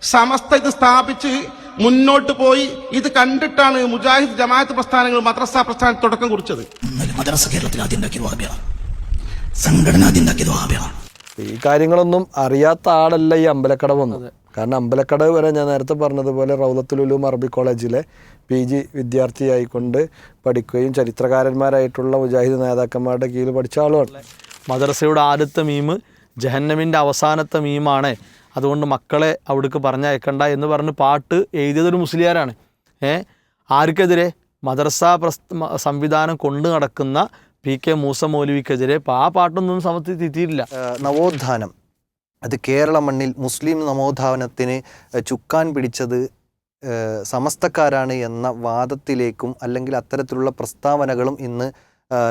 സമസ്ത ഇത് സ്ഥാപിച്ച് മുന്നോട്ട് പോയി. ഇത് കണ്ടിട്ടാണ് മുജാഹിദ് ജമാഅത്ത് പ്രസ്ഥാനങ്ങൾ മദ്രസ പ്രസ്ഥാനം തുടക്കം കുറിച്ചത്. മദ്രസ കേരളത്തിൽ ആദ്യം ഉണ്ടാക്കിയത് വഹാബിയാണ്, സംഘടന ആദ്യം ഉണ്ടാക്കിയത് വഹാബിയാണ്. ഈ കാര്യങ്ങളൊന്നും അറിയാത്ത ആളല്ല ഈ അമ്പലക്കട വന്നത്. കാരണം അമ്പലക്കട വരെ ഞാൻ നേരത്തെ പറഞ്ഞതുപോലെ റൗലത്തുൽ ഉലൂം അറബി കോളേജിലെ PG വിദ്യാർത്ഥിയായിക്കൊണ്ട് പഠിക്കുകയും ചരിത്രകാരന്മാരായിട്ടുള്ള മുജാഹിദ് നേതാക്കന്മാരുടെ കീഴിൽ പഠിച്ച ആളുമാണ്. മദ്രസയുടെ ആദ്യത്തെ മീം ജഹന്നമിൻ്റെ അവസാനത്തെ മീമാണ്, അതുകൊണ്ട് മക്കളെ അവിടേക്ക് പറഞ്ഞയക്കണ്ട എന്ന് പറഞ്ഞ് പാട്ട് എഴുതിയതൊരു മുസ്ലിയാരാണ്. ആർക്കെതിരെ? മദ്രസ സംവിധാനം കൊണ്ടു നടക്കുന്ന PK മൂസ മൗലവിക്കെതിരെ. ആ പാട്ടൊന്നും സമർത്തിയിട്ടില്ല. നവോത്ഥാനം അത് കേരള മണ്ണിൽ മുസ്ലിം നവോത്ഥാനത്തിന് ചുക്കാൻ പിടിച്ചത് സമസ്തക്കാരാണ് എന്ന വാദത്തിലേക്കും അല്ലെങ്കിൽ അത്തരത്തിലുള്ള പ്രസ്താവനകളും ഇന്ന്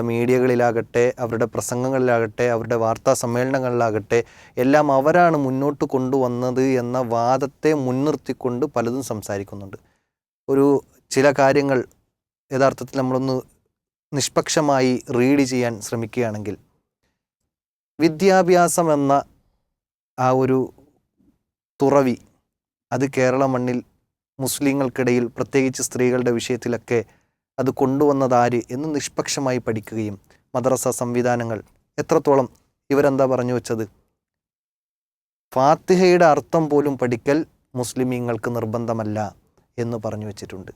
മീഡിയകളിലാകട്ടെ, അവരുടെ പ്രസംഗങ്ങളിലാകട്ടെ, അവരുടെ വാർത്താ സമ്മേളനങ്ങളിലാകട്ടെ എല്ലാം അവരാണ് മുന്നോട്ട് കൊണ്ടുവന്നത് എന്ന വാദത്തെ മുൻനിർത്തിക്കൊണ്ട് പലതും സംസാരിക്കുന്നുണ്ട്. ചില കാര്യങ്ങൾ യഥാർത്ഥത്തിൽ നമ്മളൊന്ന് നിഷ്പക്ഷമായി റീഡ് ചെയ്യാൻ ശ്രമിക്കുകയാണെങ്കിൽ, വിദ്യാഭ്യാസം എന്ന ആ ഒരു തുറവി അത് കേരള മണ്ണിൽ മുസ്ലിങ്ങൾക്കിടയിൽ പ്രത്യേകിച്ച് സ്ത്രീകളുടെ വിഷയത്തിലൊക്കെ അത് കൊണ്ടുവന്നതാര് എന്ന് നിഷ്പക്ഷമായി പഠിക്കുകയും മദ്രസ സംവിധാനങ്ങൾ എത്രത്തോളം ഇവരെന്താ പറഞ്ഞു വെച്ചത്, ഫാത്തിഹയുടെ അർത്ഥം പോലും പഠിക്കൽ മുസ്ലിമീങ്ങൾക്ക് നിർബന്ധമല്ല എന്ന് പറഞ്ഞു വച്ചിട്ടുണ്ട്.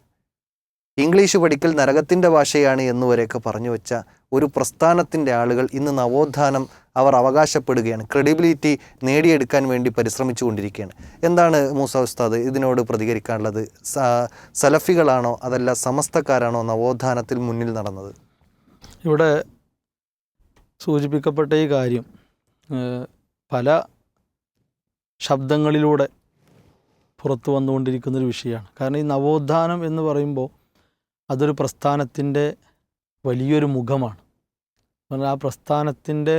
ഇംഗ്ലീഷ് പഠിക്കൽ നരകത്തിൻ്റെ ഭാഷയാണ് എന്നുവരെയൊക്കെ പറഞ്ഞു വെച്ച ഒരു പ്രസ്ഥാനത്തിൻ്റെ ആളുകൾ ഇന്ന് നവോത്ഥാനം അവർ അവകാശപ്പെടുകയാണ്, ക്രെഡിബിലിറ്റി നേടിയെടുക്കാൻ വേണ്ടി പരിശ്രമിച്ചു കൊണ്ടിരിക്കുകയാണ്. എന്താണ് മൂസ ഉസ്താദ് ഇതിനോട് പ്രതികരിക്കാനുള്ളത്? സലഫികളാണോ അതല്ല സമസ്തക്കാരാണോ നവോത്ഥാനത്തിൽ മുന്നിൽ നടന്നത്? ഇവിടെ സൂചിപ്പിക്കപ്പെട്ട ഈ കാര്യം പല ശബ്ദങ്ങളിലൂടെ പുറത്തു വന്നുകൊണ്ടിരിക്കുന്നൊരു വിഷയമാണ്. കാരണം ഈ നവോത്ഥാനം എന്ന് പറയുമ്പോൾ അതൊരു പ്രസ്ഥാനത്തിൻ്റെ വലിയൊരു മുഖമാണ്. ആ പ്രസ്ഥാനത്തിൻ്റെ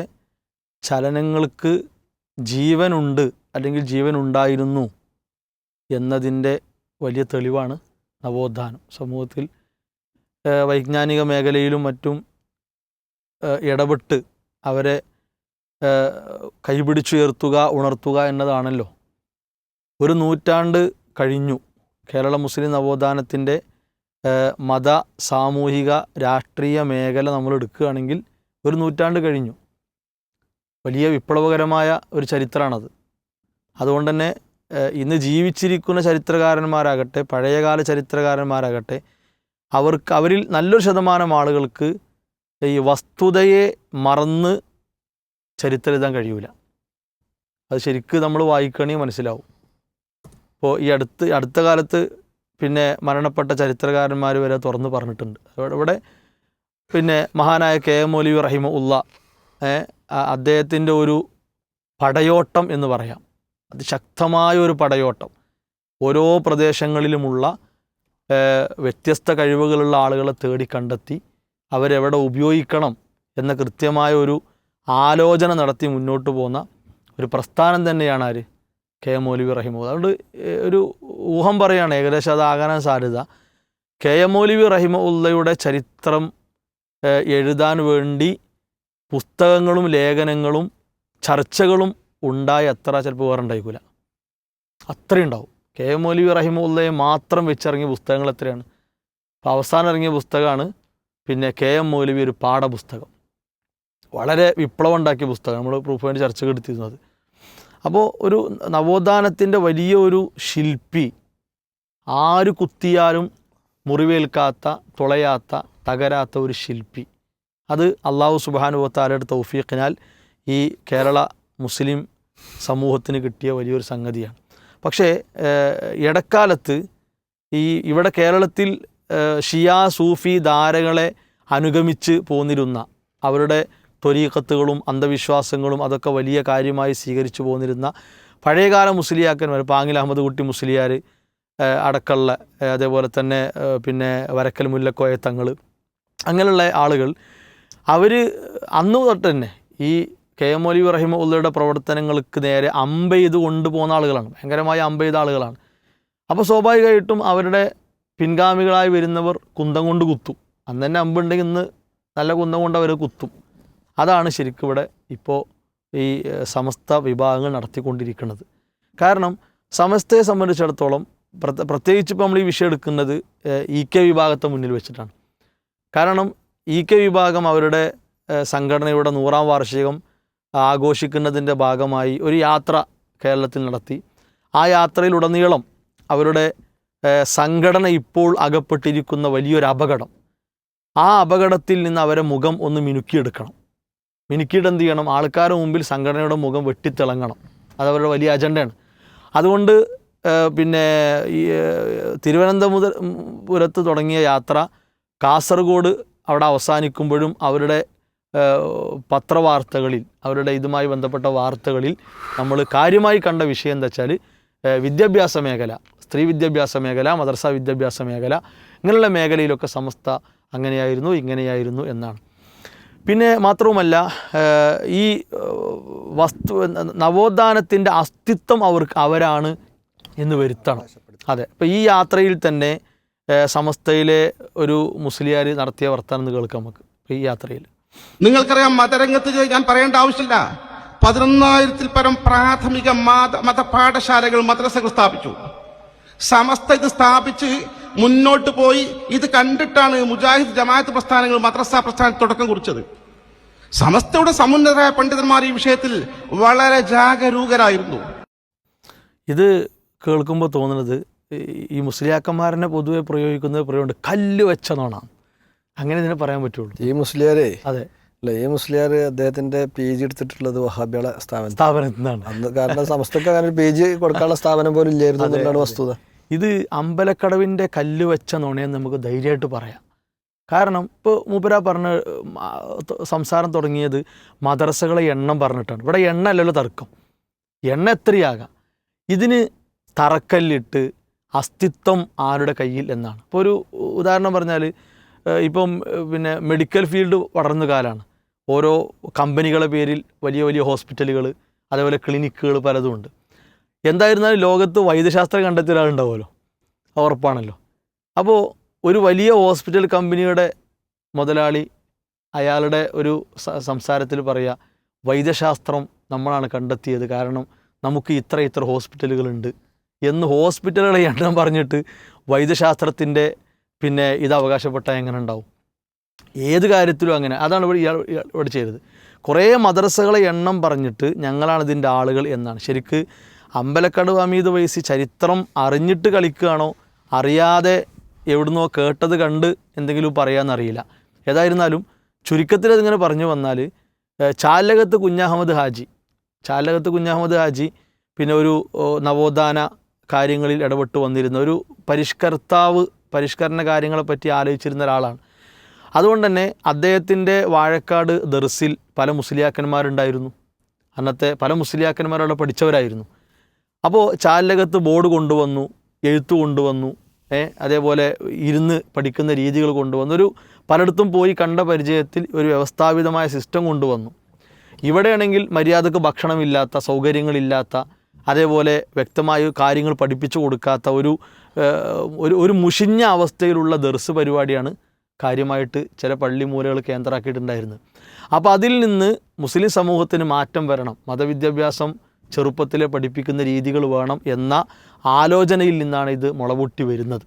ചലനങ്ങൾക്ക് ജീവനുണ്ട് അല്ലെങ്കിൽ ജീവനുണ്ടായിരുന്നു എന്നതിൻ്റെ വലിയ തെളിവാണ് നവോത്ഥാനം. സമൂഹത്തിൽ വൈജ്ഞാനിക മേഖലയിലും മറ്റും ഇടപെട്ട് അവരെ കൈപിടിച്ചുയർത്തുക, ഉണർത്തുക എന്നതാണല്ലോ. ഒരു നൂറ്റാണ്ട് കഴിഞ്ഞു കേരള മുസ്ലിം നവോത്ഥാനത്തിൻ്റെ മത, സാമൂഹിക, രാഷ്ട്രീയ മേഖല നമ്മൾ എടുക്കുകയാണെങ്കിൽ ഒരു നൂറ്റാണ്ട് കഴിഞ്ഞു. വലിയ വിപ്ലവകരമായ ഒരു ചരിത്രമാണത്. അതുകൊണ്ട് തന്നെ ഇന്ന് ജീവിച്ചിരിക്കുന്ന ചരിത്രകാരന്മാരാകട്ടെ, പഴയകാല ചരിത്രകാരന്മാരാകട്ടെ, അവരിൽ നല്ലൊരു ശതമാനം ആളുകൾക്ക് ഈ വസ്തുതയെ മറന്ന് ചരിത്രം എഴുതാൻ കഴിയൂല. അത് ശരിക്കും നമ്മൾ വായിക്കണമെങ്കിൽ മനസ്സിലാവും. ഇപ്പോൾ ഈ അടുത്ത കാലത്ത് പിന്നെ മരണപ്പെട്ട ചരിത്രകാരന്മാർ വരെ തുറന്ന് പറഞ്ഞിട്ടുണ്ട്. ഇവിടെ പിന്നെ മഹാനായ KM മൗലവി റഹിമഹുല്ലാ, അദ്ദേഹത്തിൻ്റെ ഒരു പടയോട്ടം എന്ന് പറയാം, അതിശക്തമായ ഒരു പടയോട്ടം. ഓരോ പ്രദേശങ്ങളിലുമുള്ള വ്യത്യസ്ത കഴിവുകളുള്ള ആളുകളെ തേടി കണ്ടെത്തി അവരെവിടെ ഉപയോഗിക്കണം എന്ന കൃത്യമായ ഒരു ആലോചന നടത്തി മുന്നോട്ട് പോകുന്ന ഒരു പ്രസ്ഥാനം തന്നെയാണ് ആര്? KM മൗലവി റഹിമഹുല്ലാ. അതുകൊണ്ട് ഒരു ഊഹം പറയുകയാണ്, ഏകദേശം അതാകാനാണ് സാധ്യത. KM മൗലവി റഹിമഹുല്ലയുടെ ചരിത്രം എഴുതാൻ വേണ്ടി പുസ്തകങ്ങളും ലേഖനങ്ങളും ചർച്ചകളും ഉണ്ടായ അത്ര ചിലപ്പോൾ വേറെ ഉണ്ടായിക്കില്ല, അത്രയും ഉണ്ടാവും. KM മൗലവി റഹിമഹുല്ലയെ മാത്രം വെച്ചിറങ്ങിയ പുസ്തകങ്ങൾ എത്രയാണ്? അപ്പോൾ അവസാനം ഇറങ്ങിയ പുസ്തകമാണ് പിന്നെ KM മൗലവി ഒരു പാഠപുസ്തകം, വളരെ വിപ്ലവം ഉണ്ടാക്കിയ പുസ്തകം. നമ്മൾ പ്രൂഫ് വേണ്ടി ചർച്ചകൾ എടുത്തിരുന്നത്. അപ്പോൾ ഒരു നവോത്ഥാനത്തിൻ്റെ വലിയ ഒരു ശില്പി, ആര് കുത്തിയാലും മുറിവേൽക്കാത്ത, തുളയാത്ത, തകരാത്ത ഒരു ശില്പി. അത് അള്ളാഹു സുബ്ഹാനഹു വ തആലയുടെ തൗഫീഖിനാൽ ഈ കേരള മുസ്ലിം സമൂഹത്തിന് കിട്ടിയ വലിയൊരു സംഗതിയാണ്. പക്ഷേ ഇടക്കാലത്ത് ഇവിടെ കേരളത്തിൽ ഷിയാ സൂഫി ധാരകളെ അനുഗമിച്ച് പോന്നിരുന്ന അവരുടെ ത്വരീഖത്തുകളും അന്ധവിശ്വാസങ്ങളും അതൊക്കെ വലിയ കാര്യമായി സ്വീകരിച്ചു പോന്നിരുന്ന പഴയകാല മുസ്ലിയാക്കന്മാർ, പാങ്ങിൽ അഹമ്മദ് കുട്ടി മുസ്ലിയാർ അടക്കമുള്ള, അതേപോലെ തന്നെ പിന്നെ വരക്കൽ മുല്ലക്കോയ തങ്ങൾ, അങ്ങനെയുള്ള ആളുകൾ അവർ അന്ന് തൊട്ട് തന്നെ ഈ KM മൗലവി റഹിമഹുല്ലയുടെ പ്രവർത്തനങ്ങൾക്ക് നേരെ അമ്പെയ്ത് കൊണ്ടുപോകുന്ന ആളുകളാണ്, ഭയങ്കരമായി അമ്പെയ്ത ആളുകളാണ്. അപ്പോൾ സ്വാഭാവികമായിട്ടും അവരുടെ പിൻഗാമികളായി വരുന്നവർ കുന്തം കൊണ്ട് കുത്തും. അന്ന് തന്നെ അമ്പുണ്ടെങ്കിൽ ഇന്ന് നല്ല കുന്തം കൊണ്ട് അവർ കുത്തും. അതാണ് ശരിക്കും ഇവിടെ ഇപ്പോൾ ഈ സമസ്ത വിഭാഗങ്ങൾ നടത്തിക്കൊണ്ടിരിക്കുന്നത്. കാരണം സമസ്തയെ സംബന്ധിച്ചിടത്തോളം പ്രത്യേകിച്ച് ഇപ്പോൾ നമ്മൾ ഈ വിഷയം എടുക്കുന്നത് EK വിഭാഗത്തെ മുന്നിൽ വെച്ചിട്ടാണ്. കാരണം EK വിഭാഗം അവരുടെ സംഘടനയുടെ 100ാം വാർഷികം ആഘോഷിക്കുന്നതിൻ്റെ ഭാഗമായി ഒരു യാത്ര കേരളത്തിൽ നടത്തി. ആ യാത്രയിലുടനീളം അവരുടെ സംഘടന ഇപ്പോൾ അകപ്പെട്ടിരിക്കുന്ന വലിയൊരു അപകടം, ആ അപകടത്തിൽ നിന്ന് അവരെ മുഖം ഒന്ന് മിനുക്കിയെടുക്കണം. മിനുക്കിയിട്ട് എന്ത് ചെയ്യണം? ആൾക്കാരുടെ മുമ്പിൽ സംഘടനയുടെ മുഖം വെട്ടിത്തിളങ്ങണം. അതവരുടെ വലിയ അജണ്ടയാണ്. അതുകൊണ്ട് പിന്നെ ഈ തിരുവനന്തപുരത്ത് തുടങ്ങിയ യാത്ര കാസർഗോഡ് അവിടെ അവസാനിക്കുമ്പോഴും അവരുടെ പത്രവാർത്തകളിൽ, അവരുടെ ഇതുമായി ബന്ധപ്പെട്ട വാർത്തകളിൽ നമ്മൾ കാര്യമായി കണ്ട വിഷയം എന്താ വെച്ചാൽ വിദ്യാഭ്യാസ മേഖല, സ്ത്രീ വിദ്യാഭ്യാസ മേഖല, മദ്രസ വിദ്യാഭ്യാസ മേഖല, ഇങ്ങനെയുള്ള മേഖലയിലൊക്കെ സമസ്ത അങ്ങനെയായിരുന്നു ഇങ്ങനെയായിരുന്നു എന്നാണ്. പിന്നെ മാത്രവുമല്ല ഈ നവോത്ഥാനത്തിൻ്റെ അസ്തിത്വം അവരാണ് എന്ന് വരുത്തണം. അതെ, ഇപ്പോൾ ഈ യാത്രയിൽ തന്നെ സമസ്തയിലെ ഒരു മുസ്ലിയാർ നടത്തിയ വർത്തമാനം എന്ന് കേൾക്കാം നമുക്ക്. ഈ യാത്രയിൽ നിങ്ങൾക്കറിയാം, മതരംഗത്ത് ഞാൻ പറയേണ്ട ആവശ്യമില്ല. 11,000-ൽ പരം പ്രാഥമിക മതപാഠശാലകൾ, മദ്രസകൾ സ്ഥാപിച്ചു. സമസ്ത ഇത് സ്ഥാപിച്ച് മുന്നോട്ട് പോയി. ഇത് കണ്ടിട്ടാണ് മുജാഹിദ് ജമാഅത്ത് പ്രസ്ഥാനങ്ങൾ മദ്രസ പ്രസ്ഥാനത്തിന് തുടക്കം കുറിച്ചത്. സമസ്തയുടെ സമുന്നതരായ പണ്ഡിതന്മാർ ഈ വിഷയത്തിൽ വളരെ ജാഗരൂകരായിരുന്നു. ഇത് കേൾക്കുമ്പോൾ തോന്നുന്നത് ഈ മുസ്ലിയാക്കന്മാരനെ പൊതുവെ പ്രയോഗിക്കുന്നത് പ്രയോഗമുണ്ട്, കല്ല് വെച്ച നോണാണ്. അങ്ങനെ ഇതിനെ പറയാൻ പറ്റുള്ളൂ. ഈ മുസ്ലിയാരെ അതെ അല്ല, ഈ മുസ്ലിയാർ അദ്ദേഹത്തിന്റെ PG എടുത്തിട്ടുള്ളത് വഹാബിയുടെ സ്ഥാപനത്തിൽ നിന്നാണ്. അന്ന് കാരണം സമസ്തക്ക് അങ്ങനെ ഒരു PG കൊടുക്കാനുള്ള സ്ഥാപനം പോലും ഇല്ലായിരുന്നു എന്നുള്ളതാണ് വസ്തുത. ഇത് അമ്പലക്കടവിൻ്റെ കല്ല് വെച്ച നുണയെന്ന് നമുക്ക് ധൈര്യമായിട്ട് പറയാം. കാരണം ഇപ്പോൾ മൂപ്പര പറഞ്ഞ സംസാരം തുടങ്ങിയത് മദ്രസകളെ എണ്ണം പറഞ്ഞിട്ടാണ്. ഇവിടെ എണ്ണ അല്ലല്ലോ തർക്കം, എണ്ണ എത്രയാകാം. ഇതിന് തറക്കല്ലിട്ട് അസ്തിത്വം ആരുടെ കയ്യിൽ എന്നാണ്. ഇപ്പോൾ ഒരു ഉദാഹരണം പറഞ്ഞാൽ, ഇപ്പം പിന്നെ മെഡിക്കൽ ഫീൽഡ് വളർന്ന കാലമാണ്. ഓരോ കമ്പനികളുടെ പേരിൽ വലിയ വലിയ ഹോസ്പിറ്റലുകൾ, അതേപോലെ ക്ലിനിക്കുകൾ പലതുമുണ്ട്. എന്തായിരുന്നാലും ലോകത്ത് വൈദ്യശാസ്ത്രം കണ്ടെത്തിയ ഒരാളുണ്ടാവുമല്ലോ, ഉറപ്പാണല്ലോ. അപ്പോൾ ഒരു വലിയ ഹോസ്പിറ്റൽ കമ്പനിയുടെ മുതലാളി അയാളുടെ ഒരു സംസാരത്തിൽ പറയുക, വൈദ്യശാസ്ത്രം നമ്മളാണ് കണ്ടെത്തിയത്, കാരണം നമുക്ക് ഇത്ര ഹോസ്പിറ്റലുകളുണ്ട് എന്ന് ഹോസ്പിറ്റലുകളെ എണ്ണം പറഞ്ഞിട്ട് വൈദ്യശാസ്ത്രത്തിൻ്റെ പിന്നെ ഇത് അവകാശപ്പെട്ടാൽ എങ്ങനെ ഉണ്ടാവും? ഏത് കാര്യത്തിലും അങ്ങനെ. അതാണ് ഇവിടെ ചെയ്തത്. കുറേ മദ്രസകളെ എണ്ണം പറഞ്ഞിട്ട് ഞങ്ങളാണ് ഇതിൻ്റെ ആളുകൾ എന്നാണ്. ശരിക്ക് അമ്പലക്കടവ് ഹമീദ് വൈസി ചരിത്രം അറിഞ്ഞിട്ട് കളിക്കുകയാണോ, അറിയാതെ എവിടുന്നോ കേട്ടത് കണ്ട് എന്തെങ്കിലും പറയാമെന്നറിയില്ല. ഏതായിരുന്നാലും ചുരുക്കത്തിൽ അതിങ്ങനെ പറഞ്ഞു വന്നാൽ, ചാലകത്ത് കുഞ്ഞഹമ്മദ് ഹാജി പിന്നെ ഒരു നവോത്ഥാന കാര്യങ്ങളിൽ ഇടപെട്ട് വന്നിരുന്ന ഒരു പരിഷ്കരണ കാര്യങ്ങളെപ്പറ്റി ആലോചിച്ചിരുന്ന ഒരാളാണ്. അതുകൊണ്ട് തന്നെ അദ്ദേഹത്തിൻ്റെ വാഴക്കാട് ദർസിൽ പല മുസ്ലിയാക്കന്മാരുണ്ടായിരുന്നു. അന്നത്തെ പല മുസ്ലിയാക്കന്മാരവിടെ പഠിച്ചവരായിരുന്നു. അപ്പോൾ ചാലകത്ത് ബോർഡ് കൊണ്ടുവന്നു, എഴുത്ത് കൊണ്ടുവന്നു, അതേപോലെ ഇരുന്ന് പഠിക്കുന്ന രീതികൾ കൊണ്ടുവന്നു. ഒരു പലയിടത്തും പോയി കണ്ട പരിചയത്തിൽ ഒരു വ്യവസ്ഥാപിതമായ സിസ്റ്റം കൊണ്ടുവന്നു. ഇവിടെയാണെങ്കിൽ മര്യാദക്ക് ഭക്ഷണമില്ലാത്ത, സൗകര്യങ്ങളില്ലാത്ത, അതേപോലെ വ്യക്തമായ കാര്യങ്ങൾ പഠിപ്പിച്ചു കൊടുക്കാത്ത ഒരു മുഷിഞ്ഞ അവസ്ഥയിലുള്ള ദർസ് പരിപാടിയാണ് കാര്യമായിട്ട് ചില പള്ളിമൂലകൾ കേന്ദ്രമാക്കിയിട്ടുണ്ടായിരുന്നത്. അപ്പോൾ അതിൽ നിന്ന് മുസ്ലിം സമൂഹത്തിന് മാറ്റം വരണം, മതവിദ്യാഭ്യാസം ചെറുപ്പത്തിലെ പഠിപ്പിക്കുന്ന രീതികൾ വേണം എന്ന ആലോചനയിൽ നിന്നാണ് ഇത് മുളപൊട്ടി വരുന്നത്.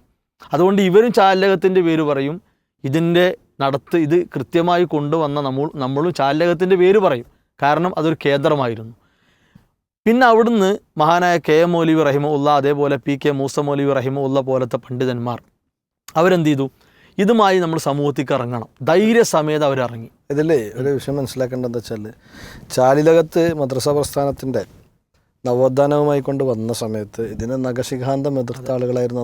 അതുകൊണ്ട് ഇവരും ചാലകത്തിൻ്റെ പേര് പറയും, ഇതിൻ്റെ ഇത് കൃത്യമായി കൊണ്ടുവന്ന നമ്മളും ചാലകത്തിൻ്റെ പേര് പറയും, കാരണം അതൊരു കേന്ദ്രമായിരുന്നു. പിന്നെ അവിടുന്ന് മഹാനായ KM മൗലവി റഹിമഹുല്ല, അതേപോലെ PK മൂസ മൗലവി റഹിമഹുല്ല പോലത്തെ പണ്ഡിതന്മാർ അവരെന്ത് ചെയ്തു? ഇതുമായി നമ്മൾ സമൂഹത്തേക്ക് ഇറങ്ങണം, ധൈര്യസമേതം അവരിറങ്ങി. ഇതിലേ ഒരു വിഷയം മനസ്സിലാക്കേണ്ടതെന്ന് വെച്ചാൽ, ചാലിലകത്ത് മദ്രസ പ്രസ്ഥാനത്തിൻ്റെ നവോത്ഥാനവുമായി കൊണ്ട് വന്ന സമയത്ത് ഇതിനെ നഖശിഖാന്തം എതിർത്ത ആളുകളായിരുന്നു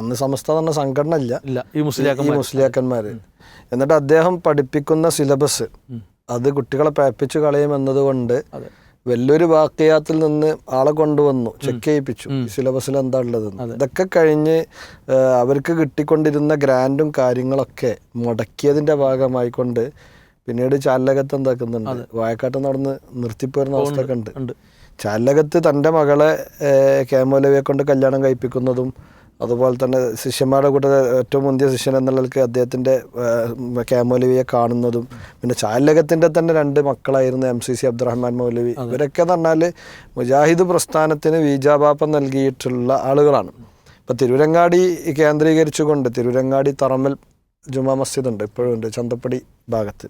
അന്ന് സമസ്ത എന്ന സംഘടന ഇല്ല, ഈ മുസ്ലിയാക്കന്മാർ. എന്നിട്ട് അദ്ദേഹം പഠിപ്പിക്കുന്ന സിലബസ് അത് കുട്ടികളെ പേപ്പിച്ചു കളയുമെന്നതുകൊണ്ട് വലിയൊരു വാക്യാത്തിൽ നിന്ന് ആളെ കൊണ്ടുവന്നു, ചെക്ക് ചെയ്യിപ്പിച്ചു സിലബസിൽ എന്താ ഉള്ളതെന്ന്. ഇതൊക്കെ കഴിഞ്ഞ് അവർക്ക് കിട്ടിക്കൊണ്ടിരുന്ന ഗ്രാൻഡും കാര്യങ്ങളൊക്കെ മുടക്കിയതിൻ്റെ ഭാഗമായിക്കൊണ്ട് പിന്നീട് ചാലകത്ത് എന്താക്കുന്നുണ്ട്, വായക്കാട്ട് നടന്ന് നിർത്തിപ്പോരുന്ന അവസ്ഥയൊക്കെ ഉണ്ട്. ചാലകത്ത് തൻ്റെ മകളെ KM മൗലവിയെ കൊണ്ട് കല്യാണം കഴിപ്പിക്കുന്നതും അതുപോലെ തന്നെ ശിഷ്യന്മാരുടെ കൂട്ടത്തിൽ ഏറ്റവും മുന്തിയ ശിഷ്യൻ എന്നുള്ളതിലേക്ക് അദ്ദേഹത്തിൻ്റെ മൗലവിയെ കാണുന്നതും, പിന്നെ ചാലകത്തിൻ്റെ തന്നെ 2 മക്കളായിരുന്നു MCC അബ്ദുറഹ്മാൻ മൗലവി. ഇവരൊക്കെ എന്ന് പറഞ്ഞാൽ മുജാഹിദ് പ്രസ്ഥാനത്തിന് വീജാപാപ്പം നൽകിയിട്ടുള്ള ആളുകളാണ്. ഇപ്പോൾ തിരൂരങ്ങാടി കേന്ദ്രീകരിച്ചുകൊണ്ട് തിരൂരങ്ങാടി തറമ്മൽ ജുമാ മസ്ജിദ് ഉണ്ട്, ഇപ്പോഴും ഉണ്ട്, ചന്തപ്പടി ഭാഗത്ത്.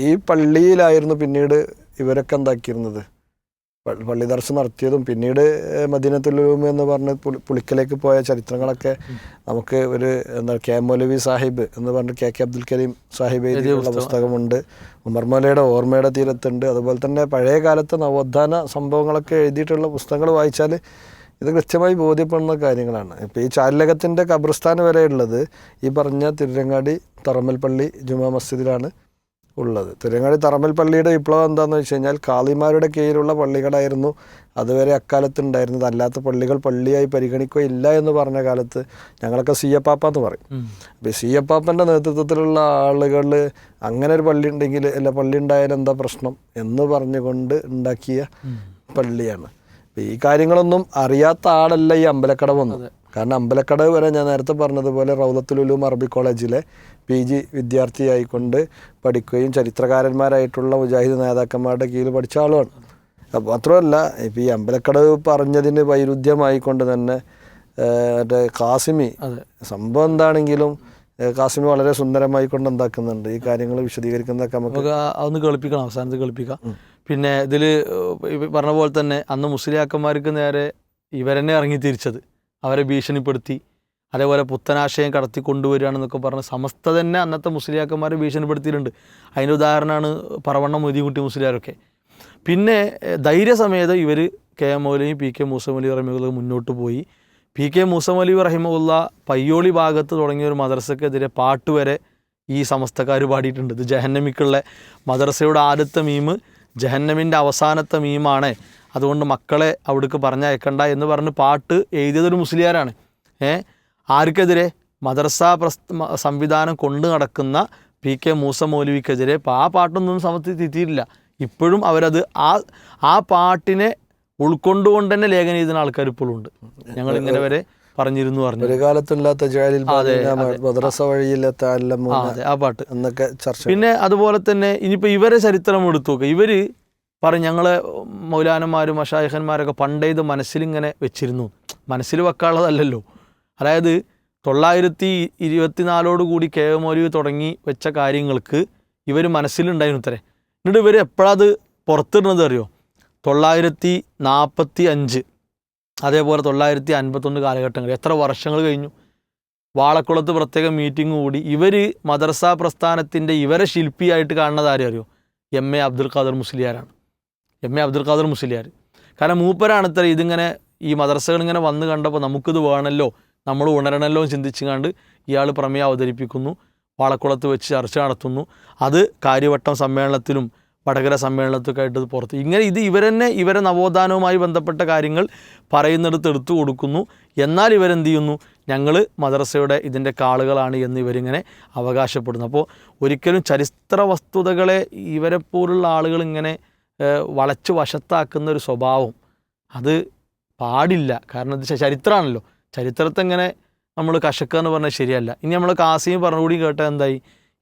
ഈ പള്ളിയിലായിരുന്നു പിന്നീട് ഇവരൊക്കെ എന്താക്കിയിരുന്നത്, പള്ളി ദർശനം നടത്തിയതും. പിന്നീട് മദീനത്തുൽ ഉലൂം എന്ന് പറഞ്ഞ് പുളിക്കലേക്ക് പോയ ചരിത്രങ്ങളൊക്കെ നമുക്ക് ഒരു കെ മൗലവി സാഹിബ് എന്ന് പറഞ്ഞ് KK അബ്ദുൽ കരീം സാഹിബ് എഴുതിയുള്ള പുസ്തകമുണ്ട്. ഉമർ മൗലയുടെ ഓർമ്മയുടെ തീരത്തുണ്ട്. അതുപോലെ തന്നെ പഴയ കാലത്തെ നവോത്ഥാന സംഭവങ്ങളൊക്കെ എഴുതിയിട്ടുള്ള പുസ്തകങ്ങൾ വായിച്ചാൽ ഇത് കൃത്യമായി ബോധ്യപ്പെടുന്ന കാര്യങ്ങളാണ്. ഇപ്പോൾ ഈ ചാലകത്തിൻ്റെ ഖബർസ്ഥാൻ വരെ ഉള്ളത് ഈ പറഞ്ഞ തിരുരങ്ങാടി തറമ്മൽ പള്ളി ജുമാ മസ്ജിദിലാണ് ഉള്ളത്. തിരുരങ്ങാടി തറമ്മൽ പള്ളിയുടെ വിപ്ലവം എന്താണെന്ന് വെച്ച് കഴിഞ്ഞാൽ കാളിമാരുടെ കീഴിലുള്ള പള്ളികളായിരുന്നു അതുവരെ അക്കാലത്ത് ഉണ്ടായിരുന്നത്. അല്ലാത്ത പള്ളികൾ പള്ളിയായി പരിഗണിക്കുകയില്ല എന്ന് പറഞ്ഞ കാലത്ത് ഞങ്ങളൊക്കെ CA-പാപ്പ എന്ന് പറയും. അപ്പോൾ CA-പാപ്പൻ്റെ നേതൃത്വത്തിലുള്ള ആളുകൾ അങ്ങനെ ഒരു പള്ളി ഉണ്ടെങ്കിൽ പള്ളി ഉണ്ടായാലും എന്താ പ്രശ്നം എന്ന് പറഞ്ഞുകൊണ്ട് ഉണ്ടാക്കിയ പള്ളിയാണ്. ഈ കാര്യങ്ങളൊന്നും അറിയാത്ത ആളല്ല ഈ അമ്പലക്കട വന്നത്. കാരണം അമ്പലക്കട വരെ ഞാൻ നേരത്തെ പറഞ്ഞതുപോലെ റൗലത്തുൽ ഉലൂം അറബി കോളേജിലെ PG വിദ്യാർത്ഥിയായിക്കൊണ്ട് പഠിക്കുകയും ചരിത്രകാരന്മാരായിട്ടുള്ള മുജാഹിദ് നേതാക്കന്മാരുടെ കീഴിൽ പഠിച്ച ആളുമാണ്. അപ്പോൾ മാത്രമല്ല ഇപ്പോൾ ഈ അമ്പലക്കട പറഞ്ഞതിന് വൈരുദ്ധ്യമായിക്കൊണ്ട് തന്നെ കാസിമി സംഭവം എന്താണെങ്കിലും കാസിമി വളരെ സുന്ദരമായി കൊണ്ട് എന്താക്കുന്നുണ്ട് ഈ കാര്യങ്ങൾ വിശദീകരിക്കുന്നതൊക്കെ നമുക്ക് അതൊന്ന് കേൾപ്പിക്കണം, അവസാനത്ത് കേൾപ്പിക്കാം. പിന്നെ ഇതിൽ പറഞ്ഞ പോലെ തന്നെ അന്ന് മുസ്ലിയാക്കന്മാർക്ക് നേരെ ഇവരെന്നെ ഇറങ്ങി തിരിച്ചത്, അവരെ ഭീഷണിപ്പെടുത്തി, അതേപോലെ പുത്തനാശയം കടത്തി കൊണ്ടുവരികയാണെന്നൊക്കെ പറഞ്ഞ് സമസ്ത തന്നെ അന്നത്തെ മുസ്ലിയാക്കന്മാരെ ഭീഷണിപ്പെടുത്തിയിട്ടുണ്ട്. അതിൻ്റെ ഉദാഹരണമാണ് പറവണ്ണ മൊയ്തീൻകുട്ടി മുസ്ലിയാരൊക്കെ. പിന്നെ ധൈര്യസമേതം ഇവർ KM മൗലവി PK മൂസ മൗലവി റഹിമഹുല്ല മുന്നോട്ട് പോയി. PK മൂസ മൗലവി റഹിമഹുല്ല പയ്യോളി ഭാഗത്ത് തുടങ്ങിയ ഒരു മദ്രസക്കെതിരെ പാട്ട് വരെ ഈ സമസ്തക്കാർ പാടിയിട്ടുണ്ട്. ഇത് ജഹന്നമിക്കുള്ള മദ്രസയുടെ ആദ്യത്തെ മീമ് ജഹന്നമിൻ്റെ അവസാനത്തെ മീമാണ്, അതുകൊണ്ട് മക്കളെ അവിടേക്ക് പറഞ്ഞയക്കണ്ട എന്ന് പറഞ്ഞ് പാട്ട് എഴുതിയതൊരു മുസ്ലിയാരാണ്. ആർക്കെതിരെ? മദ്രസ സംവിധാനം കൊണ്ട് നടക്കുന്ന PK മൂസ മൗലവിക്കെതിരെ. ആ പാട്ടൊന്നും സമസ്ത തിരിയില്ല. ഇപ്പോഴും അവരത് ആ പാട്ടിനെ ഉൾക്കൊണ്ടുകൊണ്ട് തന്നെ ലേഖനം എഴുതുന്ന ആൾക്കാർ ഇപ്പോഴും ഉണ്ട്. ഞങ്ങൾ ഇങ്ങനെ വരെ പറഞ്ഞിരുന്നു പറഞ്ഞു. ഒരു കാലത്തില്ലാത്ത മദ്രസ വഴിയിലെത്ത ആ പാട്ട് എന്നൊക്കെ ചർച്ച. പിന്നെ അതുപോലെ തന്നെ ഇനിയിപ്പോൾ ഇവരെ ചരിത്രം എടുത്തു നോക്കുക. ഇവർ പറയും ഞങ്ങളെ മൗലാനന്മാരും മശായിഖന്മാരൊക്കെ പണ്ടേ ഇത് മനസ്സിലിങ്ങനെ വെച്ചിരുന്നു. മനസ്സിൽ വെക്കാനുള്ളതല്ലല്ലോ. അതായത് 924 കൂടി KM മൗലവി തുടങ്ങി വെച്ച കാര്യങ്ങൾക്ക് ഇവർ മനസ്സിലുണ്ടായിരുന്നു ഇത്രേ. എന്നിട്ട് ഇവർ എപ്പോഴത് പുറത്തിടുന്നത് അറിയോ? 945 അതേപോലെ 951 കാലഘട്ടങ്ങൾ. എത്ര വർഷങ്ങൾ കഴിഞ്ഞു. വാളക്കുളത്ത് പ്രത്യേക മീറ്റിംഗ് കൂടി. ഇവർ മദ്രസ പ്രസ്ഥാനത്തിൻ്റെ ഇവരെ ശില്പിയായിട്ട് കാണുന്നത് ആരും അറിയോ? MA അബ്ദുൽ ഖാദർ മുസ്ലിയാരാണ്. MA അബ്ദുൽ ഖാദർ മുസ്ലിയാർ. കാരണം മൂപ്പരാണ് ഇത്ര ഇതിങ്ങനെ ഈ മദ്രസകൾ ഇങ്ങനെ വന്ന് കണ്ടപ്പോൾ നമുക്കിത് വേണമല്ലോ, നമ്മൾ ഉണരണമല്ലോ ചിന്തിച്ചുകൊണ്ട് ഇയാൾ പ്രമേയം അവതരിപ്പിക്കുന്നു. വാളക്കുളത്ത് വെച്ച് ചർച്ച നടത്തുന്നു. അത് കാര്യവട്ടം സമ്മേളനത്തിലും വടകര സമ്മേളനത്തൊക്കെ ആയിട്ട് പുറത്ത് ഇങ്ങനെ ഇവരെ നവോത്ഥാനവുമായി ബന്ധപ്പെട്ട കാര്യങ്ങൾ പറയുന്നിടത്ത് എടുത്തു കൊടുക്കുന്നു. എന്നാൽ ഇവരെന്ത് ചെയ്യുന്നു? ഞങ്ങൾ മദ്രസയുടെ ഇതിൻ്റെ കാളുകളാണ് എന്ന് ഇവരിങ്ങനെ അവകാശപ്പെടുന്നു. അപ്പോൾ ഒരിക്കലും ചരിത്ര വസ്തുതകളെ ഇവരെപ്പോലുള്ള ആളുകൾ ഇങ്ങനെ വളച്ച് വശത്താക്കുന്ന ഒരു സ്വഭാവം അത് പാടില്ല. കാരണം ഇത് ചരിത്രമാണല്ലോ. ചരിത്രത്തെ ഇങ്ങനെ നമ്മൾ കശക്കുക എന്ന് പറഞ്ഞാൽ ശരിയല്ല. ഇനി നമ്മൾ കാസിയും പറഞ്ഞുകൂടി കേട്ടാൽ എന്തായി?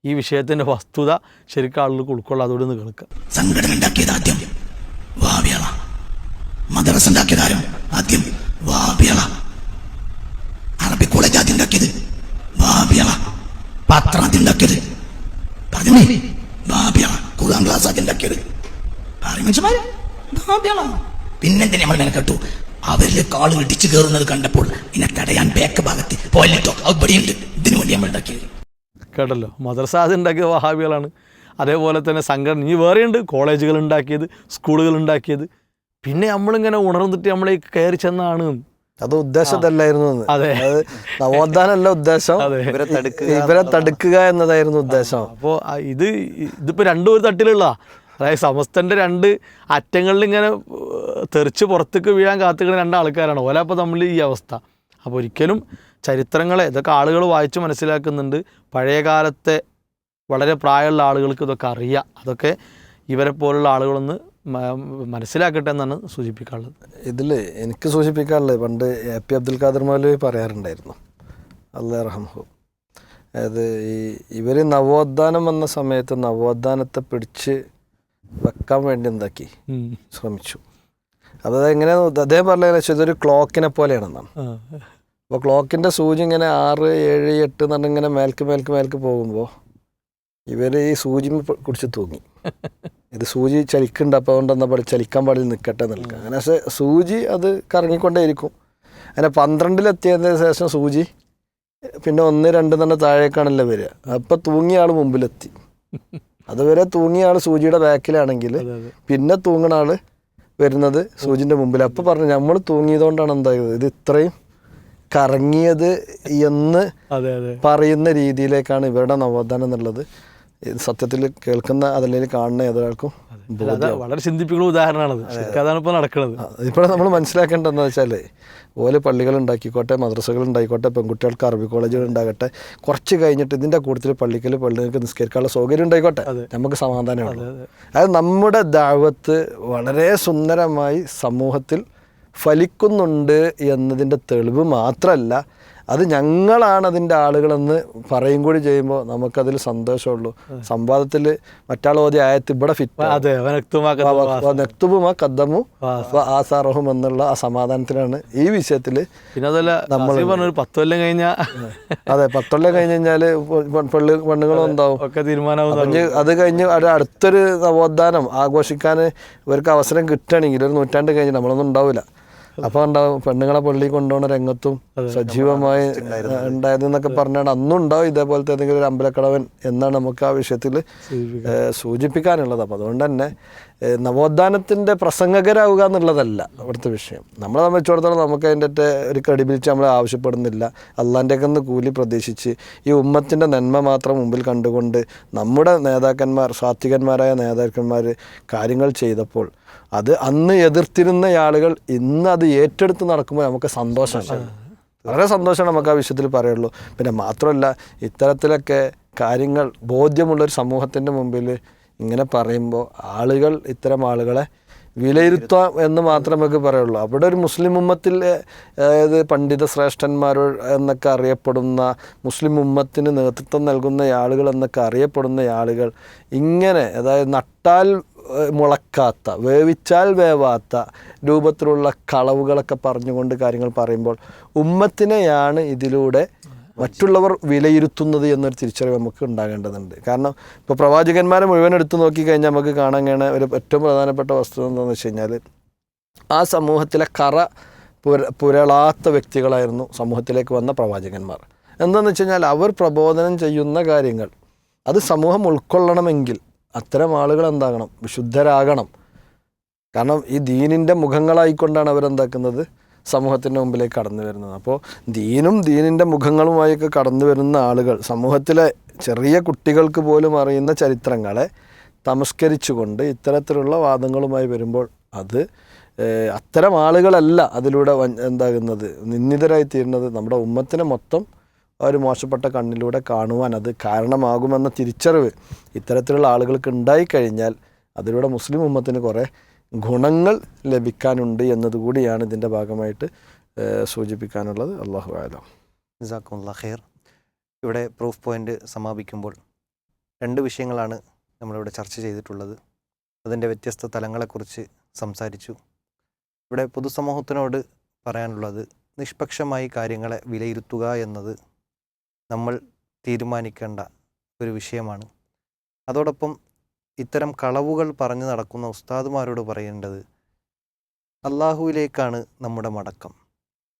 ഈ വിഷയത്തിൻ്റെ വസ്തുത ശരിക്കും ആളുകൾക്ക് ഉൾക്കൊള്ളാം. അതോടെ ഒന്ന് കേൾക്കുക. സംഘടന ഉണ്ടാക്കിയത് ആദ്യം വാബിയള, മദ്രസ ഉണ്ടാക്കിയത് ആദ്യം വാബിയള, അറബി കോളേജ് ആദ്യം ഉണ്ടാക്കിയത് വാബിയള, പത്രം ആദ്യം ഉണ്ടാക്കിയത് പറഞ്ഞേ വാബിയള, ഖുർആൻ ക്ലാസ് ആദ്യം ഉണ്ടാക്കിയത് മനുഷ്യന്മാര് വാബിയള. പിന്നെന്തിനാ നമ്മൾ ഇങ്ങനെ കേട്ടു? അവരിലെ കാള് ഇടിച്ചു കയറുന്നത് കണ്ടപ്പോൾ ഇതിനെ തടയാൻ ബാക്ക് ഭാഗത്ത് പോയിട്ടോ അവിടെയുണ്ട്. ഇതിനു വേണ്ടി നമ്മൾ ഉണ്ടാക്കിയത് കേട്ടല്ലോ. മദ്രസ അത് ഉണ്ടാക്കിയത് വഹാബികളാണ്. അതേപോലെ തന്നെ സംഘടന ഇനി വേറെയുണ്ട്, കോളേജുകൾ ഉണ്ടാക്കിയത്, സ്കൂളുകൾ ഉണ്ടാക്കിയത്. പിന്നെ നമ്മളിങ്ങനെ ഉണർന്നിട്ട് നമ്മളെ കയറി ചെന്നാണ്. അത് ഉദ്ദേശത്തല്ലായിരുന്നു. അതെ, നവോത്ഥാനമല്ല ഉദ്ദേശം, ഇവരെ തടുക്കുക എന്നതായിരുന്നു ഉദ്ദേശം. അപ്പോൾ ഇതിപ്പോൾ രണ്ടും ഒരു തട്ടിലുള്ള, അതായത് സമസ്തൻ്റെ 2 അറ്റങ്ങളിൽ ഇങ്ങനെ തെറിച്ച് പുറത്തേക്ക് വീഴാൻ കാത്തുക്കുന്ന 2 ആൾക്കാരാണ്. ഓലപ്പോൾ നമ്മൾ ഈ അവസ്ഥ. അപ്പോൾ ഒരിക്കലും ചരിത്രങ്ങളെ ഇതൊക്കെ ആളുകൾ വായിച്ച് മനസ്സിലാക്കുന്നുണ്ട്. പഴയ കാലത്തെ വളരെ പ്രായമുള്ള ആളുകൾക്ക് ഇതൊക്കെ അറിയാം. അതൊക്കെ ഇവരെ പോലുള്ള ആളുകളൊന്ന് മനസ്സിലാക്കട്ടെ എന്നാണ് സൂചിപ്പിക്കാനുള്ളത്. ഇതിൽ എനിക്ക് സൂചിപ്പിക്കാനുള്ളത് പണ്ട് എ.പി. അബ്ദുൽ ഖാദർ മൗലവി പറയാറുണ്ടായിരുന്നു, അല്ലാഹു റഹ്മഹു. അതായത് ഇവർ നവോത്ഥാനം വന്ന സമയത്ത് നവോത്ഥാനത്തെ പിടിച്ച് വെക്കാൻ വേണ്ടി എന്താക്കി ശ്രമിച്ചു. അതായത് എങ്ങനെ അദ്ദേഹം പറഞ്ഞ ഇതൊരു ക്ലോക്കിനെ പോലെയാണെന്നാണ്. അപ്പോൾ ക്ലോക്കിൻ്റെ സൂചി ഇങ്ങനെ 6, 7, 8 എന്ന് പറഞ്ഞിങ്ങനെ മേൽക്ക് പോകുമ്പോൾ ഇവർ ഈ സൂചി കുടിച്ച് തൂങ്ങി. ഇത് സൂചി ചലിക്കുന്നുണ്ട്, അപ്പോൾ അതുകൊണ്ടെന്നാൽ ചലിക്കാൻ പാടില്ല, നിൽക്കട്ടെ നിൽക്കുക. അങ്ങനെ പക്ഷേ സൂചി അത് കറങ്ങിക്കൊണ്ടേയിരിക്കും. അങ്ങനെ 12-ലെത്തിയതിന് ശേഷം സൂചി പിന്നെ 1, 2 തന്നെ താഴേക്കാണല്ലോ വരിക. അപ്പം തൂങ്ങിയ ആൾ മുമ്പിലെത്തി. അതുവരെ തൂങ്ങിയ ആൾ സൂചിയുടെ ബാക്കിലാണെങ്കിൽ പിന്നെ തൂങ്ങണ ആൾ വരുന്നത് സൂചിൻ്റെ മുമ്പിൽ. അപ്പോൾ പറഞ്ഞു നമ്മൾ തൂങ്ങിയതുകൊണ്ടാണ് എന്തായത് ഇത് ഇത്രയും കറങ്ങിയത് എന്ന് പറയുന്ന രീതിയിലേക്കാണ് ഇവരുടെ നവോത്ഥാനം എന്നുള്ളത്. ഇത് സത്യത്തിൽ കേൾക്കുന്ന അതല്ലെങ്കിൽ കാണുന്ന ഏതൊരാൾക്കും വളരെ ചിന്തിപ്പിക്കുന്ന ഉദാഹരണമാണത്. അതാണ് ഇപ്പോൾ നടക്കുന്നത്. ഇപ്പോൾ നമ്മൾ മനസ്സിലാക്കേണ്ടതെന്ന് വെച്ചാൽ ഓല് പള്ളികൾ ഉണ്ടാക്കിക്കോട്ടെ, മദ്രസകൾ ഉണ്ടായിക്കോട്ടെ, പെൺകുട്ടികൾക്ക് അറബി കോളേജുകൾ ഉണ്ടാകട്ടെ, കുറച്ച് കഴിഞ്ഞിട്ട് ഇതിൻ്റെ കൂട്ടത്തിൽ പള്ളികൾക്ക് നിസ്കരിക്കാനുള്ള സൗകര്യം ഉണ്ടായിക്കോട്ടെ, നമുക്ക് സമാധാനമാണ്. അതായത് നമ്മുടെ ദഅവത്ത് വളരെ സുന്ദരമായി സമൂഹത്തിൽ ഫലിക്കുന്നുണ്ട് എന്നതിൻ്റെ തെളിവ് മാത്രമല്ല, അത് ഞങ്ങളാണ് അതിൻ്റെ ആളുകളെന്ന് പറയും കൂടി ചെയ്യുമ്പോൾ നമുക്കതിൽ സന്തോഷമുള്ളൂ. സംവാദത്തിൽ മറ്റാൾ ഓതിയ ആയത്ത് ഇവിടെ ഫിറ്റ് നെക്തുബുമാ കദ്ദമു ആസാറഹും എന്നുള്ള ആ സമാധാനത്തിലാണ് ഈ വിഷയത്തിൽ. നമ്മൾ 10 കൊല്ലം കഴിഞ്ഞാൽ അതെ 10 കൊല്ലം കഴിഞ്ഞ് കഴിഞ്ഞാൽ പെണ്ണുങ്ങളും ഉണ്ടാവും ഒക്കെ തീരുമാനമാവും. അത് കഴിഞ്ഞ് അടുത്തൊരു നവോത്ഥാനം ആഘോഷിക്കാൻ ഇവർക്ക് അവസരം കിട്ടുകയാണെങ്കിൽ 1 നൂറ്റാണ്ട് കഴിഞ്ഞ് നമ്മളൊന്നും ഉണ്ടാവില്ല. അപ്പോൾ ഉണ്ടാവും പെണ്ണുങ്ങളെ പള്ളി കൊണ്ടുപോകുന്ന രംഗത്തും സജീവമായി ഉണ്ടായതെന്നൊക്കെ പറഞ്ഞാൽ അന്നും ഉണ്ടാവും ഇതേപോലത്തെ ഏതെങ്കിലും ഒരു അമ്പലക്കടവൻ എന്നാണ് നമുക്ക് ആ വിഷയത്തിൽ സൂചിപ്പിക്കാനുള്ളത്. അപ്പോൾ അതുകൊണ്ട് തന്നെ നവോത്ഥാനത്തിൻ്റെ പ്രസംഗകരാവുക എന്നുള്ളതല്ല അവിടുത്തെ വിഷയം. നമ്മളെ സംബന്ധിച്ചിടത്തോളം നമുക്ക് അതിൻ്റെ ഒരു ക്രെഡിബിലിറ്റി നമ്മൾ ആവശ്യപ്പെടുന്നില്ല. അള്ളാൻ്റെയൊക്കെ ഒന്ന് കൂലി പ്രതീക്ഷിച്ച് ഈ ഉമ്മത്തിൻ്റെ നന്മ മാത്രം മുമ്പിൽ കണ്ടുകൊണ്ട് നമ്മുടെ നേതാക്കന്മാർ, സാത്വികന്മാരായ നേതാക്കന്മാർ കാര്യങ്ങൾ ചെയ്തപ്പോൾ അത് അന്ന് എതിർത്തിരുന്ന ആളുകൾ ഇന്ന് അത് ഏറ്റെടുത്ത് നടക്കുമ്പോൾ നമുക്ക് സന്തോഷമാണ്, വളരെ സന്തോഷമാണ് നമുക്ക് ആ വിഷയത്തിൽ പറയുള്ളൂ. പിന്നെ മാത്രമല്ല ഇത്തരത്തിലൊക്കെ കാര്യങ്ങൾ ബോധ്യമുള്ളൊരു സമൂഹത്തിൻ്റെ മുമ്പിൽ ഇങ്ങനെ പറയുമ്പോൾ ആളുകൾ ഇത്തരം ആളുകളെ വിലയിരുത്താം എന്ന് മാത്രമേ നമുക്ക് പറയുള്ളൂ. അവിടെ ഒരു മുസ്ലിം ഉമ്മത്തിൽ അതായത് പണ്ഡിത ശ്രേഷ്ഠന്മാരോ എന്നൊക്കെ അറിയപ്പെടുന്ന മുസ്ലിം ഉമ്മത്തിന് നേതൃത്വം നൽകുന്ന ആളുകൾ എന്നൊക്കെ അറിയപ്പെടുന്ന ആളുകൾ ഇങ്ങനെ അതായത് നട്ടാൽ മുളക്കാത്ത, വേവിച്ചാൽ വേവാത്ത രൂപത്തിലുള്ള കളവുകളൊക്കെ പറഞ്ഞുകൊണ്ട് കാര്യങ്ങൾ പറയുമ്പോൾ ഉമ്മത്തിനെയാണ് ഇതിലൂടെ മറ്റുള്ളവർ വിലയിരുത്തുന്നത് എന്നൊരു തിരിച്ചറിവ് നമുക്ക് ഉണ്ടാകേണ്ടതുണ്ട്. കാരണം ഇപ്പോൾ പ്രവാചകന്മാരെ മുഴുവൻ എടുത്തു നോക്കിക്കഴിഞ്ഞാൽ നമുക്ക് കാണാൻ കഴിയുന്ന ഒരു ഏറ്റവും പ്രധാനപ്പെട്ട വസ്തുത എന്താണെന്ന് വെച്ച് കഴിഞ്ഞാൽ ആ സമൂഹത്തിലെ പുരളാത്ത വ്യക്തികളായിരുന്നു സമൂഹത്തിലേക്ക് വന്ന പ്രവാചകന്മാർ. എന്താണെന്ന് വെച്ച് കഴിഞ്ഞാൽ അവർ പ്രബോധനം ചെയ്യുന്ന കാര്യങ്ങൾ അത് സമൂഹം ഉൾക്കൊള്ളണമെങ്കിൽ അത്തരം ആളുകൾ എന്താകണം, വിശുദ്ധരാകണം. കാരണം ഈ ദീനിൻ്റെ മുഖങ്ങളായിക്കൊണ്ടാണ് അവരെന്താക്കുന്നത്, സമൂഹത്തിൻ്റെ മുമ്പിലേക്ക് കടന്നു വരുന്നത്. അപ്പോൾ ദീനിൻ്റെ മുഖങ്ങളുമായൊക്കെ കടന്നു വരുന്ന ആളുകൾ സമൂഹത്തിലെ ചെറിയ കുട്ടികൾക്ക് പോലും അറിയുന്ന ചരിത്രങ്ങളെ തമസ്കരിച്ചുകൊണ്ട് ഇത്തരത്തിലുള്ള വാദങ്ങളുമായി വരുമ്പോൾ അത് അത്തരം ആളുകളല്ല അതിലൂടെ എന്താകുന്നത്, നിന്ദിതരായി തീരുന്നത്. നമ്മുടെ ഉമ്മത്തിനെ മൊത്തം ഒരു മോശപ്പെട്ട കണ്ണിലൂടെ കാണുവാൻ അത് കാരണമാകുമെന്ന തിരിച്ചറിവ് ഇത്തരത്തിലുള്ള ആളുകൾക്ക് ഉണ്ടായിക്കഴിഞ്ഞാൽ അതിലൂടെ മുസ്ലിം ഉമ്മത്തിന് കുറേ ഗുണങ്ങൾ ലഭിക്കാനുണ്ട് എന്നതുകൂടിയാണ് ഇതിൻ്റെ ഭാഗമായിട്ട് സൂചിപ്പിക്കാനുള്ളത്. അല്ലാഹു അഅലം. ജസാക്കുമുല്ലാഹ് ഖൈർ. ഇവിടെ പ്രൂഫ് പോയിൻ്റ് സമാപിക്കുമ്പോൾ 2 വിഷയങ്ങളാണ് നമ്മളിവിടെ ചർച്ച ചെയ്തിട്ടുള്ളത്. അതിൻ്റെ വ്യത്യസ്ത തലങ്ങളെക്കുറിച്ച് സംസാരിച്ചു. ഇവിടെ പൊതുസമൂഹത്തിനോട് പറയാനുള്ളത് നിഷ്പക്ഷമായി കാര്യങ്ങളെ വിലയിരുത്തുക എന്നത് നമ്മൾ തീരുമാനിക്കേണ്ട ഒരു വിഷയമാണ്. അതോടൊപ്പം ഇത്തരം കളവുകൾ പറഞ്ഞു നടക്കുന്ന ഉസ്താദുമാരോട് പറയേണ്ടത് അള്ളാഹുവിലേക്കാണ് നമ്മുടെ മടക്കം.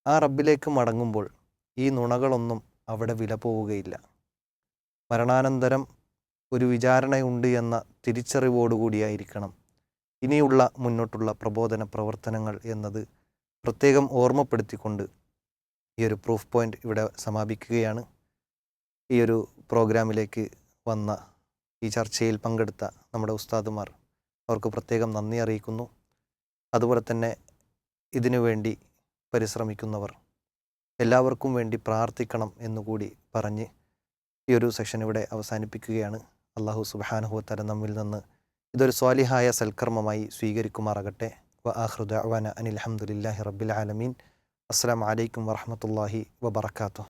ആ റബ്ബിലേക്ക് മടങ്ങുമ്പോൾ ഈ നുണകളൊന്നും അവിടെ വില പോവുകയില്ല. മരണാനന്തരം ഒരു വിചാരണയുണ്ട് എന്ന തിരിച്ചറിവോടുകൂടിയായിരിക്കണം ഇനിയുള്ള മുന്നോട്ടുള്ള പ്രബോധന പ്രവർത്തനങ്ങൾ എന്നത് പ്രത്യേകം ഓർമ്മപ്പെടുത്തിക്കൊണ്ട് ഈ ഒരു പ്രൂഫ് പോയിൻ്റ് ഇവിടെ സമാപിക്കുകയാണ്. ഈ ഒരു പ്രോഗ്രാമിലേക്ക് വന്ന ഈ ചർച്ചയിൽ പങ്കെടുത്ത നമ്മുടെ ഉസ്താദുമാർ അവർക്ക് പ്രത്യേകം നന്ദി അറിയിക്കുന്നു. അതുപോലെ തന്നെ ഇതിനു വേണ്ടി പരിശ്രമിക്കുന്നവർ എല്ലാവർക്കും വേണ്ടി പ്രാർത്ഥിക്കണം എന്നുകൂടി പറഞ്ഞ് ഈ ഒരു സെഷൻ ഇവിടെ അവസാനിപ്പിക്കുകയാണ്. അല്ലാഹു സുബ്ഹാനഹു വ തആല നമ്മിൽ നിന്ന് ഇതൊരു സ്വാലിഹായ സൽക്കർമ്മമായി സ്വീകരിക്കുമാറാകട്ടെ. വ ആഖിറു ദഅ്വാന അനിൽ ഹംദുലില്ലാഹി റബ്ബിൽ ആലമീൻ. അസ്സലാമു അലൈക്കും വറഹ്മത്തുള്ളാഹി വബറകാതുഹു.